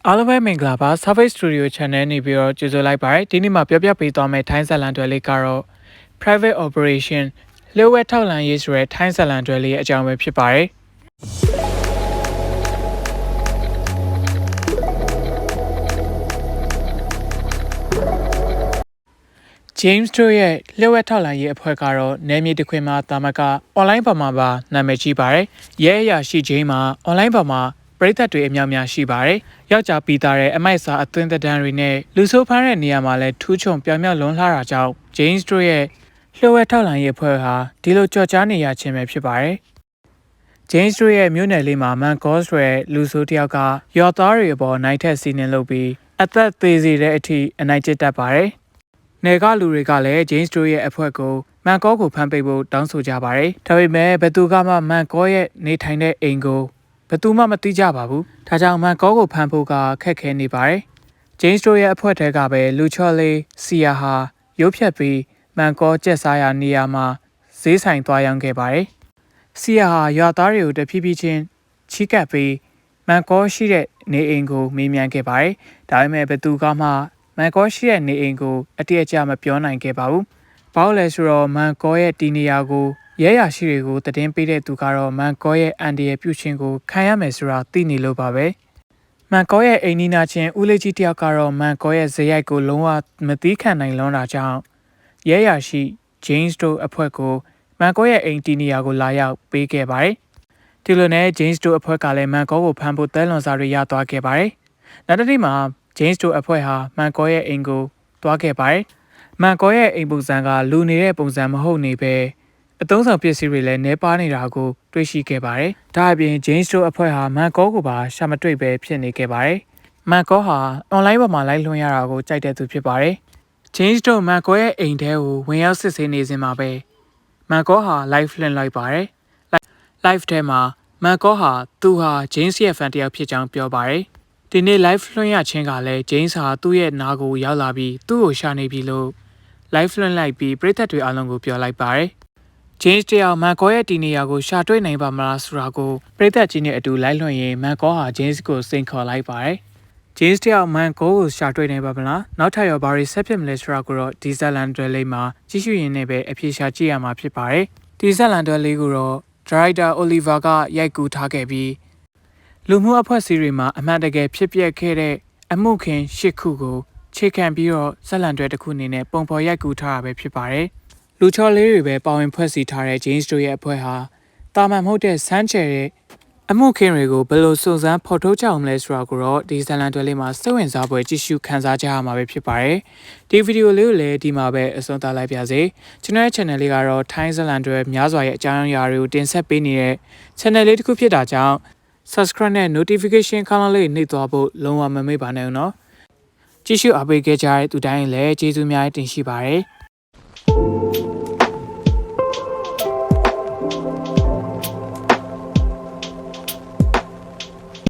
အားလုံးပဲမင်္ဂလာပါ Surface Studio Channel နေပြီးတော့ကြိုဆိုလိုက်ပါတယ်ဒီနေ့မှာပြောပြပေးသွားမယ့်ထိုင်းဇာတ်လမ်းတွေလေးကတော့ Private Operation လျှို့ဝှက်ထောက်လှမ်းရေးဆိုတဲ့ထိုင်းဇာတ်လမ်းတွေလေးအကြောင်းပဲဖြစ်ပါတယ်James တို့ရဲ့လျှို့ဝှက်ထောက်လှမ်းရေးအဖွဲ့ကတော့နယ်မြေတစ်ခွင်မှာတာမက online ပေါ်မှာပါနာမည်ကြီးပါတယ်ရဲအရာရှိချင်းမှာ online ပေါ်မှာပရိသတ်တွေအများများရှိပါတယ်။ယောက်ျားပြီးသားတဲ့အမိုက်စာအသွင်သက်တမ်းတွေနဲ့လူဆိုးဖမ်းတဲ့နေရာမှာလည်းထူးချွန်ပြောင်မြောက်လွန်းလှတာကြောင့် James တို့ရဲ့လျှို့ဝှက်ထောက်လှမ်းရေးအဖွဲ့ဟာဒီလိုကြော်ကြားနေရခြင်းပဲဖြစ်ပါတယ်။ James တို့ရဲ့မြို့နယ်လေးမှာ Mancos ဆိုတဲ့လူဆိုးတစ်ယောက်ကရွာသားတွေအပေါ်နိုင်ထက်စီးနှင်းလုပ်ပြီးအသက်သေးစေတဲ့အထိအနိုင်ကျင့်တတ်ပါတယ်။နယ်ကလူတွေကလည်း James တို့ရဲ့အဖွဲ့ကိုMancosကိုဖမ်းပိတ်ဖို့တောင်းဆိုကြပါတယ်။ဒါပေမဲ့ဘယ်သူကမှMancosရဲ့နေထိုင်တဲ့အိမ်ကိုဘယ်သူမှမသိကြပါဘူး။ဒါကြောင့်Mancosကိုဖမ်းဖို့ကခက်ခဲနေပါတယ်။ James တို့ရဲ့အဖွဲ့ထဲကပဲလူချော်လေးစီယာဟာရုပ်ဖြတ်ပြီးMancosကျက်စားရာနေရာမှာဈေးဆိုင်သွားရောင်းခဲ့ပါတယ်။စီယာဟာရွာသားတွေကိုတဖြည်းဖြည်းချင်းချီးကပ်ပြီးMancosရှိတဲ့နေအိမ်ကိုမေးမြန်းခဲ့ပါတယ်။ဒါပေမဲ့ဘယ်သူကမှMancosရှိတဲ့နေအိမ်ကိုအတိအကျမပြောနိုင်ခဲ့ပါဘူး။ဘာလို့လဲဆိုတော့Mancosရဲ့ဒီနေရာကိုရဲရရှိတွေကိုတည်င်းပေးတဲ့သူကတော့Mancosရဲ့အန်ဒီရဲ့ပြုချင်းကိုခံရမယ်ဆိုတာသိနေလို့ပါပဲMancosရဲ့အိမ်နီးနားချင်းဦးလေးကြီးတယောက်ကတော့Mancosရဲ့ဇယိုက်ကိုလုံးဝမသီးခံနိုင်လွန်းတာကြောင့်ရဲရရှိ James တို့အဖွဲ့ကိုMancosရဲ့အိမ်တီနေရာကိုလာရောက်ပေးခဲ့ပါတယ်ဒီလိုနဲ့James တို့အဖွဲ့ကလည်းMancosကိုဖမ်းဖို့တဲလွန်စာတွေရသွားခဲ့ပါတယ်နောက်တစ်နေ့မှာJames တို့အဖွဲ့ဟာMancosရဲ့အိမ်ကိုသွားခဲ့ပါတယ်Mancosရဲ့အိမ်ပုံစံကလူနေတဲ့ပုံစံမဟုတ်နေပဲအသုံးဆောင်ပစ္စည်းတွေလည်းနှဲပါနေတာကိုတွေ့ရှိခဲ့ပါတယ်။ဒါအပြင်Jamesတို့အဖွဲ့ဟာMancosကိုပါရှာမတွေ့ပဲဖြစ်နေခဲ့ပါတယ်။ Mancosဟာ online ပေါ်မှာလိုက်လွှင့်ရတာကိုကြိုက်တဲ့သူဖြစ်ပါတယ်။ Jamesတို့Mancosရဲ့အိမ်ထဲကိုဝင်ရောက်စစ်ဆေးနေစဉ်မှာပဲMancosဟာ live လွှင့်လိုက်ပါတယ်။ live ထဲမှာMancosဟာသူဟာ James ရဲ့ fan တယောက်ဖြစ်ကြောင်းပြောပါတယ်။ဒီနေ့ live လွှင့်ရခြင်းကလည်းJamesဟာသူ့ရဲ့နားကိုရောက်လာပြီးသူ့ကိုရှာနေပြီလို့ live လွှင့်လိုက်ပြီးပရိသတ်တွေအားလုံးကိုပြောလိုက်ပါတယ်။ James တယောက်Mancosရဲ့ဒီနေရာကိုရှာတွေ့နိုင်ပါမလားဆိုတာကိုပရိသတ်ကြီးနဲ့အတူလိုက်လွှင့်ရင်Mancosဟာ James ကိုစိန်ခေါ်လိုက်ပါတယ်။ James တယောက်Mancosကိုရှာတွေ့နိုင်ပါမလားနောက်ထပ်ရောဘာတွေဆက်ဖြစ်မလဲဆိုတာကိုတော့ဒီဇက်လန်တွေလေးမှာကြည့်ရှုရင်းနဲ့ပဲအပြေရှာကြည့်ရမှာဖြစ်ပါတယ်။ဒီဇက်လန်တွေလေးကိုတော့ Director Oliver ကရိုက်ကူးထားခဲ့ပြီးလူမှုအဖွဲ့အစည်းတွေမှာအမှန်တကယ်ဖြစ်ပျက်ခဲ့တဲ့အမှုခင်း၈ခုကိုခြေခံပြီးတော့ဇက်လန်တွေတစ်ခုအနေနဲ့ပုံဖော်ရိုက်ကူးထားတာပဲဖြစ်ပါတယ်။လူချော်လေးတွေပဲပါဝင်ဖွဲ့စည်းထားတဲ့Jamesတို့ရဲ့အဖွဲ့ဟာတာမန်မဟုတ်တဲ့ဆန်းကျယ်တဲ့အမှုခင်းတွေကိုဘယ်လိုစုံစမ်းဖော်ထုတ်ကြအောင်လဲဆိုတာကိုတော့ဒီဇက်လန်တွေလေးမှာစိတ်ဝင်စားဖွယ်ကြည့်ရှုခန်းစားကြရမှာပဲဖြစ်ပါတယ်။ဒီဗီဒီယိုလေးကိုလည်းဒီမှာပဲအဆုံးသတ်လိုက်ပါစေ။ကျွန်တော်ရဲ့ channel လေးကတော့ထိုင်းဇက်လန်တွေများစွာရဲ့အကြောင်းအရာတွေကိုတင်ဆက်ပေးနေတဲ့ channel လေးတစ်ခုဖြစ်တာကြောင့် subscribe နဲ့ notification ခေါင်းလေးနှိပ်သွားဖို့လုံးဝမမေ့ပါနဲ့ဦးနော်။ကြည့်ရှုအားပေးခဲ့ကြတဲ့သူတိုင်းလည်းကျေးဇူးများတင်ရှိပါတယ်။